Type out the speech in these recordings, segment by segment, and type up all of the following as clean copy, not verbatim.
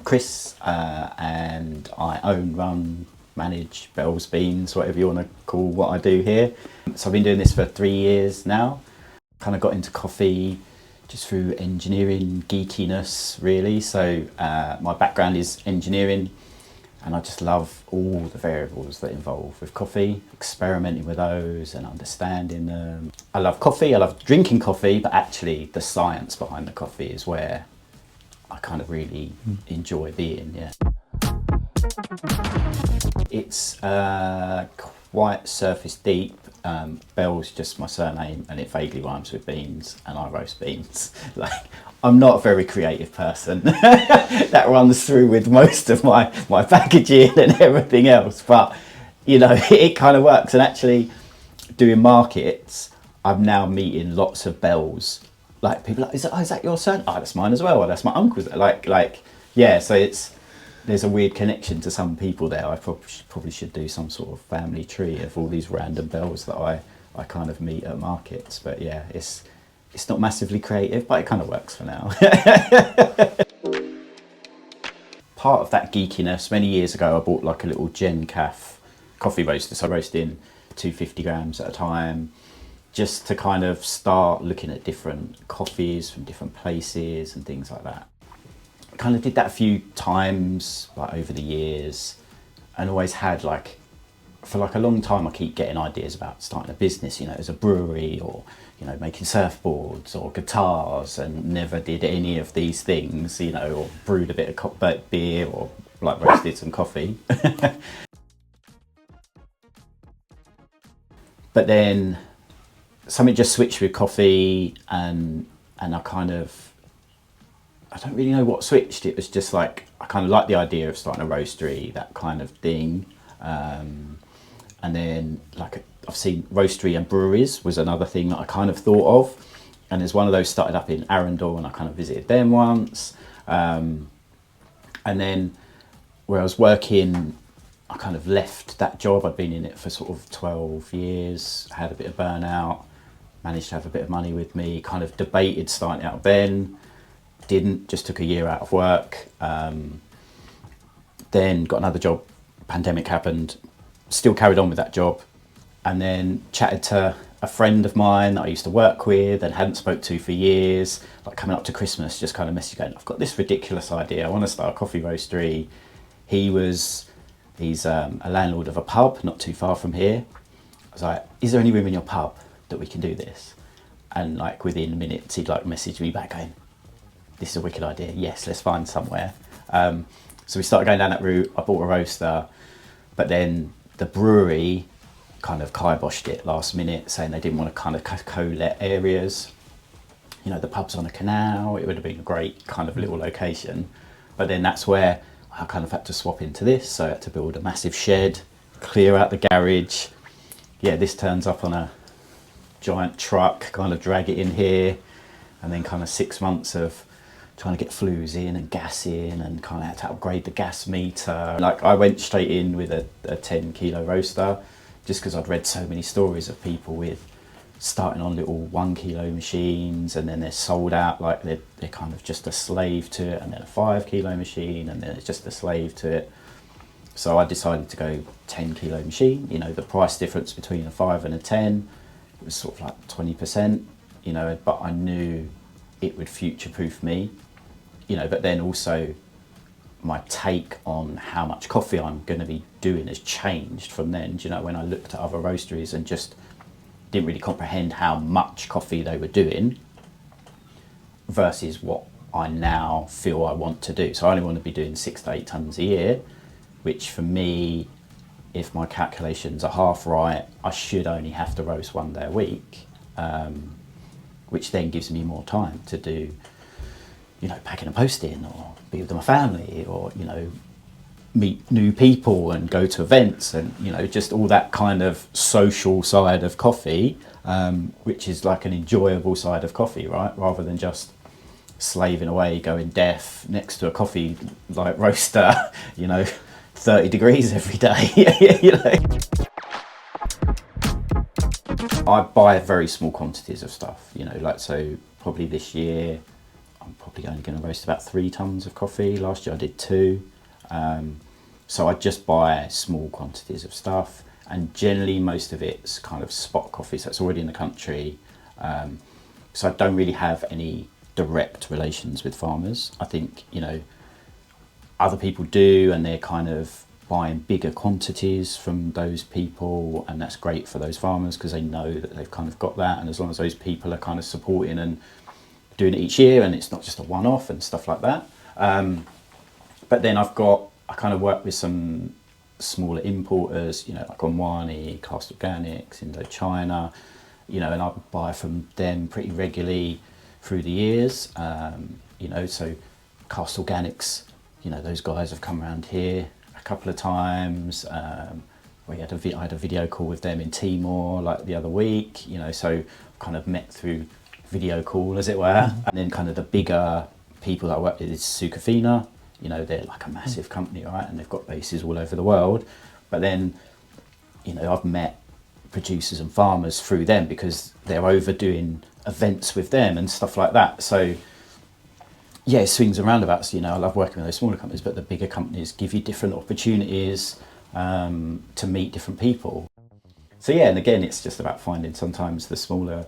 Chris, and I run, manage Bell's Beans, whatever you want to call what I do here. So I've been doing this for 3 years now. Kind of got into coffee just through engineering geekiness, really. So my background is engineering, and I just love all the variables that involve with coffee, experimenting with those and understanding them. I love coffee, I love drinking coffee, but actually the science behind the coffee is where I kind of really enjoy being, yeah. It's quite surface deep. Bell's just my surname and it vaguely rhymes with beans, and I roast beans. Like, I'm not a very creative person. That runs through with most of my packaging and everything else, but you know, it kind of works. And actually doing markets, I'm now meeting lots of Bells. Like, people are like, is that your son? Oh, that's mine as well. Or that's my uncle's. Like, yeah, so there's a weird connection to some people there. I probably should do some sort of family tree of all these random Bells that I kind of meet at markets. But yeah, it's not massively creative, but it kind of works for now. Part of that geekiness, many years ago, I bought like a little Gen Caf coffee roaster. So I roast in 250 grams at a time, just to kind of start looking at different coffees from different places and things like that. Kind of did that a few times, like over the years, and always had like, for like a long time, I keep getting ideas about starting a business, you know, as a brewery, or, you know, making surfboards or guitars, and never did any of these things, you know, or brewed a bit of beer, or like roasted some coffee. But then something just switched with coffee, and I kind of, I don't really know what switched. It was just like, I kind of like the idea of starting a roastery, that kind of thing. And then like I've seen roastery and breweries was another thing that I kind of thought of. And there's one of those started up in Arundel, and I kind of visited them once. And then where I was working, I kind of left that job. I'd been in it for sort of 12 years, had a bit of burnout, managed to have a bit of money with me, kind of debated starting out then. Didn't, just took a year out of work, then got another job, pandemic happened, still carried on with that job, and then chatted to a friend of mine that I used to work with and hadn't spoke to for years, like coming up to Christmas, just kind of messaging going, I've got this ridiculous idea, I want to start a coffee roastery. He's a landlord of a pub not too far from here. I was like, is there any room in your pub that we can do this? And like within minutes he'd like message me back going, this is a wicked idea, yes, let's find somewhere. So we started going down that route. I bought a roaster, but then the brewery kind of kiboshed it last minute, saying they didn't want to kind of co-let areas. You know, the pub's on a canal, it would have been a great kind of little location. But then that's where I kind of had to swap into this, so I had to build a massive shed, clear out the garage. Yeah, this turns up on a giant truck, kind of drag it in here, and then kind of 6 months of trying to get flues in and gas in, and kind of had to upgrade the gas meter. Like, I went straight in with a 10 kilo roaster, just because I'd read so many stories of people with starting on little 1 kilo machines, and then they're sold out, like they're kind of just a slave to it, and then a 5 kilo machine, and then it's just a slave to it. So I decided to go 10 kilo machine. You know, the price difference between a 5 and a 10, it was sort of like 20%, you know, but I knew it would future-proof me. You know, but then also my take on how much coffee I'm going to be doing has changed from then. Do you know, when I looked at other roasteries and just didn't really comprehend how much coffee they were doing versus what I now feel I want to do. So I only want to be doing 6 to 8 tons a year, which for me, if my calculations are half right, I should only have to roast 1 day a week, which then gives me more time to do, you know, packing and posting, or be with my family, or, you know, meet new people and go to events, and, you know, just all that kind of social side of coffee, which is like an enjoyable side of coffee, right? Rather than just slaving away, going deaf next to a coffee like roaster, you know, 30 degrees every day. You know, I buy very small quantities of stuff, you know, like, so probably this year I'm probably only going to roast about 3 tons of coffee. Last year I did 2. So I just buy small quantities of stuff, and generally most of it's kind of spot coffee, so it's already in the country. So I don't really have any direct relations with farmers. I think, you know, other people do, and they're kind of buying bigger quantities from those people, and that's great for those farmers because they know that they've kind of got that, and as long as those people are kind of supporting and doing it each year and it's not just a one-off and stuff like that. But then I kind of work with some smaller importers, you know, like Onwani, Cast Organics, Indochina, you know, and I buy from them pretty regularly through the years. You know, so Cast Organics, you know, those guys have come around here a couple of times. I had a video call with them in Timor like the other week, you know, so kind of met through video call, as it were. And then kind of the bigger people that I work with is Sucafina. You know, they're like a massive company, right? And they've got bases all over the world. But then, you know, I've met producers and farmers through them because they're overdoing events with them and stuff like that. So yeah, it swings and roundabouts. You know, I love working with those smaller companies, but the bigger companies give you different opportunities to meet different people. So yeah, and again, it's just about finding sometimes the smaller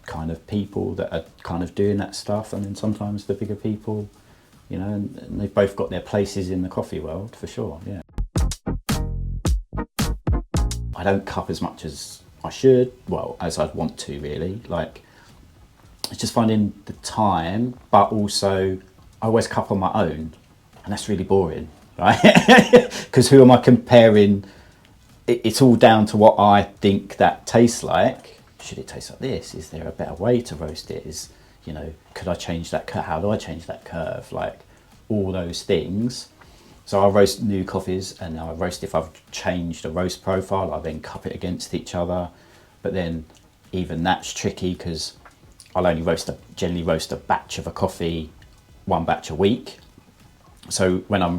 kind of people that are kind of doing that stuff, and then sometimes the bigger people, you know, and they've both got their places in the coffee world for sure. Yeah. I don't cup as much as I should, well, as I'd want to really. Like, it's just finding the time, but also I always cup on my own, and that's really boring, right? Because who am I comparing? It's all down to what I think that tastes like. Should it taste like this? Is there a better way to roast it? Is, you know, could I change that curve? How do I change that curve? Like, all those things. So I roast new coffees, and I roast if I've changed a roast profile, I then cup it against each other. But then even that's tricky because I'll only generally roast a batch of a coffee, 1 batch a week. So when I'm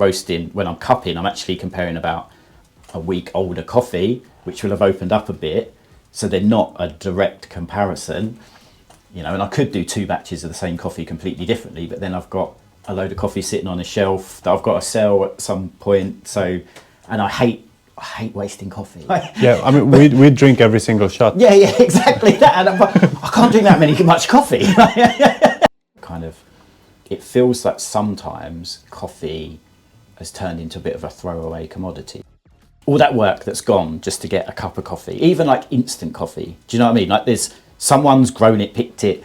cupping, I'm actually comparing about a week older coffee, which will have opened up a bit. So they're not a direct comparison, you know, and I could do 2 batches of the same coffee completely differently, but then I've got a load of coffee sitting on a shelf that I've got to sell at some point. So, and I hate wasting coffee. Yeah, I mean, we drink every single shot. Yeah, exactly that. And I can't drink that much coffee. Kind of, it feels like sometimes coffee has turned into a bit of a throwaway commodity. All that work that's gone just to get a cup of coffee, even like instant coffee. Do you know what I mean? Like, someone's grown it, picked it,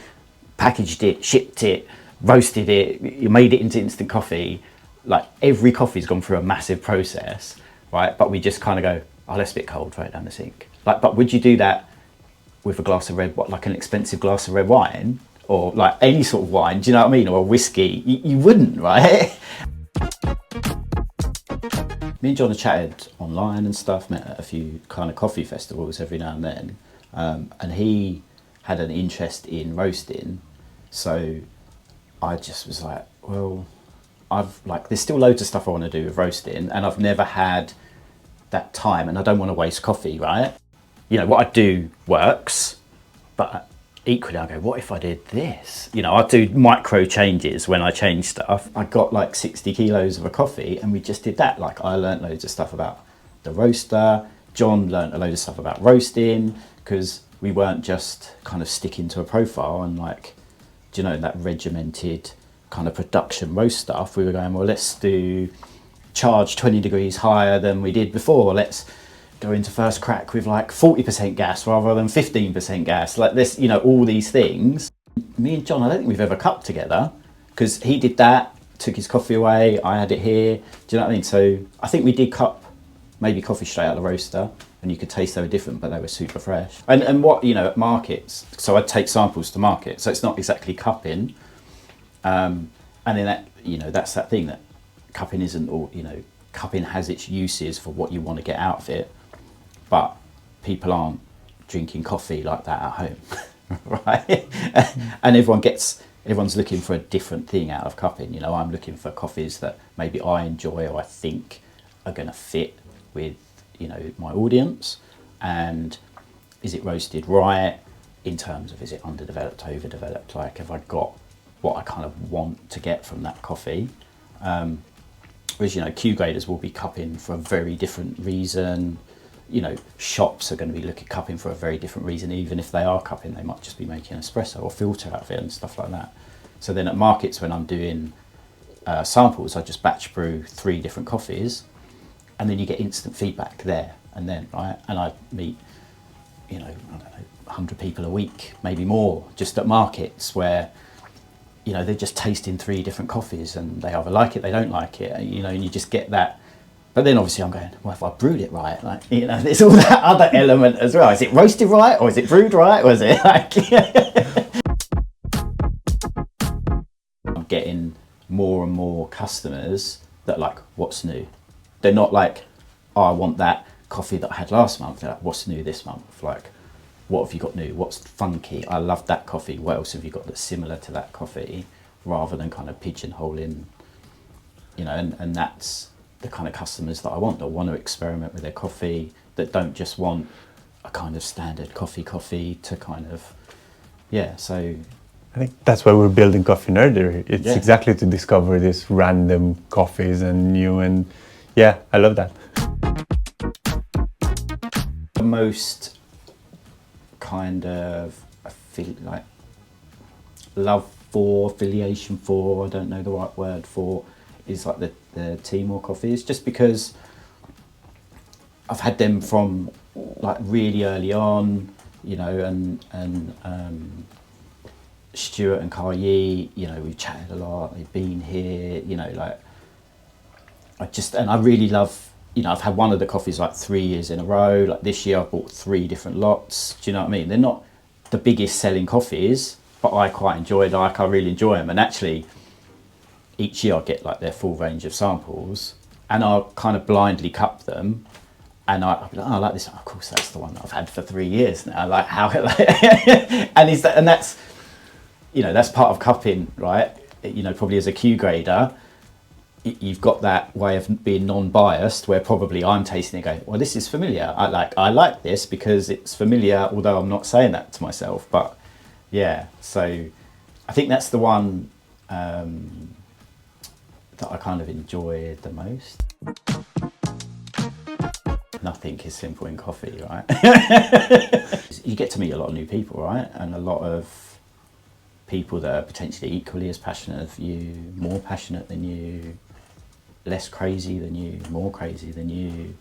packaged it, shipped it, roasted it, you made it into instant coffee. Like, every coffee's gone through a massive process, right? But we just kind of go, oh, that's a bit cold, throw it down the sink. Like, but would you do that with a glass of like an expensive glass of red wine, or like any sort of wine? Do you know what I mean? Or a whiskey? You wouldn't, right? Me and John have chatted online and stuff, met at a few kind of coffee festivals every now and then, and he had an interest in roasting, so I just was like, well, there's still loads of stuff I want to do with roasting, and I've never had that time, and I don't want to waste coffee, right? You know, what I do works, but equally I go, what if I did this? You know, I do micro changes when I change stuff. I got like 60 kilos of a coffee, and we just did that. Like, I learnt loads of stuff about the roaster. John learnt a load of stuff about roasting, because we weren't just kind of sticking to a profile and like, do you know, that regimented kind of production roast stuff. We were going, well, let's charge 20 degrees higher than we did before. Let's go into first crack with like 40% gas rather than 15% gas. Like this, you know, all these things. Me and John, I don't think we've ever cupped together, because he did that, took his coffee away, I had it here. Do you know what I mean? So I think we did cup maybe coffee straight out of the roaster, and you could taste they were different, but they were super fresh. And what, you know, at markets, so I'd take samples to market, so it's not exactly cupping. And then that, you know, that's that thing that cupping isn't all, you know, cupping has its uses for what you want to get out of it, but people aren't drinking coffee like that at home, right? And everyone's looking for a different thing out of cupping. You know, I'm looking for coffees that maybe I enjoy or I think are going to fit with, you know, my audience. And is it roasted right in terms of, is it underdeveloped, overdeveloped? Like, have I got what I kind of want to get from that coffee. Whereas, you know, Q graders will be cupping for a very different reason. You know, shops are going to be cupping for a very different reason. Even if they are cupping, they might just be making espresso or filter out of it and stuff like that. So then at markets, when I'm doing samples, I just batch brew 3 different coffees, and then you get instant feedback there and then, right? And I meet, you know, I don't know, 100 people a week, maybe more, just at markets where, you know, they're just tasting 3 different coffees and they either like it, they don't like it, you know, and you just get that. But then obviously I'm going, well, if I brewed it right, like, you know, there's all that other element as well. Is it roasted right, or is it brewed right, or is it like... I'm getting more and more customers that are like, what's new? They're not like, oh, I want that coffee that I had last month. They're like, what's new this month? Like, what have you got new? What's funky? I love that coffee. What else have you got that's similar to that coffee? Rather than kind of pigeonholing, you know, and that's the kind of customers that I want, that want to experiment with their coffee, that don't just want a kind of standard coffee to kind of, yeah, so... I think that's why we're building Coffee Nerdery. It's exactly to discover these random coffees and new, and yeah, I love that. The most kind of, I feel like, love for, affiliation for, I don't know the right word for, is like the Timor coffees, just because I've had them from like really early on, you know, and Stuart and Kai Yi, you know, we've chatted a lot, they've been here, you know, like, I really love, you know, I've had one of the coffees like 3 years in a row. Like this year I've bought 3 different lots. Do you know what I mean? They're not the biggest selling coffees, but I quite enjoy, like, I really enjoy them. And actually each year I get like their full range of samples, and I'll kind of blindly cup them, and I'll be like, oh, I like this. Of course, that's the one that I've had for 3 years now. Like, how, and that's, you know, that's part of cupping, right? You know, probably as a Q grader, you've got that way of being non-biased, where probably I'm tasting it going, well, this is familiar. I like this because it's familiar, although I'm not saying that to myself. But yeah, so I think that's the one that I kind of enjoy the most. Nothing is simple in coffee, right? You get to meet a lot of new people, right? And a lot of people that are potentially equally as passionate as you, more passionate than you, less crazy than you, more crazy than you,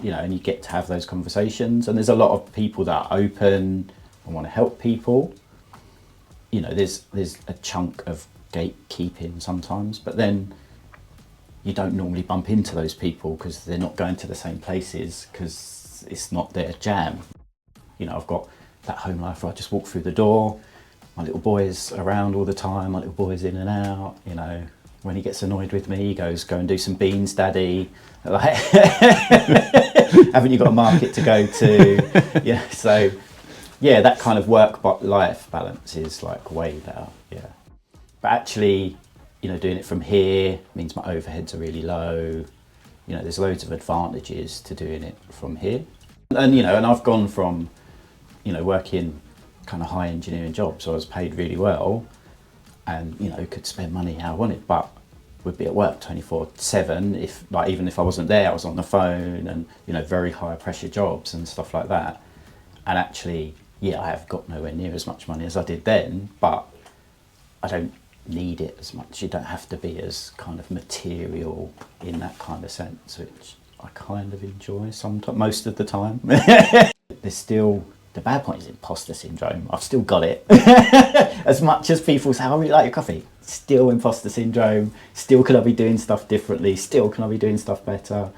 you know, and you get to have those conversations. And there's a lot of people that are open and want to help people. You know, there's a chunk of gatekeeping sometimes, but then you don't normally bump into those people because they're not going to the same places, because it's not their jam. You know, I've got that home life where I just walk through the door, my little boy's around all the time, my little boy's in and out, you know. When he gets annoyed with me, he goes, go and do some beans, daddy. Like, haven't you got a market to go to? Yeah, so yeah, that kind of work-life balance is like way better, yeah. But actually, you know, doing it from here means my overheads are really low. You know, there's loads of advantages to doing it from here. And, you know, and I've gone from, you know, working kind of high engineering jobs, so I was paid really well and, you know, could spend money how I wanted, but would be at work 24/7. If, like, even if I wasn't there, I was on the phone, and, you know, very high pressure jobs and stuff like that. And actually, yeah, I have got nowhere near as much money as I did then, but I don't need it as much. You don't have to be as kind of material in that kind of sense, which I kind of enjoy sometimes, most of the time. There's still, the bad point is imposter syndrome. I've still got it. As much as people say, I really like your coffee, still imposter syndrome. Still, could I be doing stuff differently? Still, can I be doing stuff better?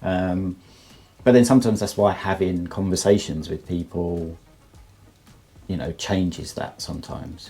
But then sometimes that's why having conversations with people, you know, changes that sometimes.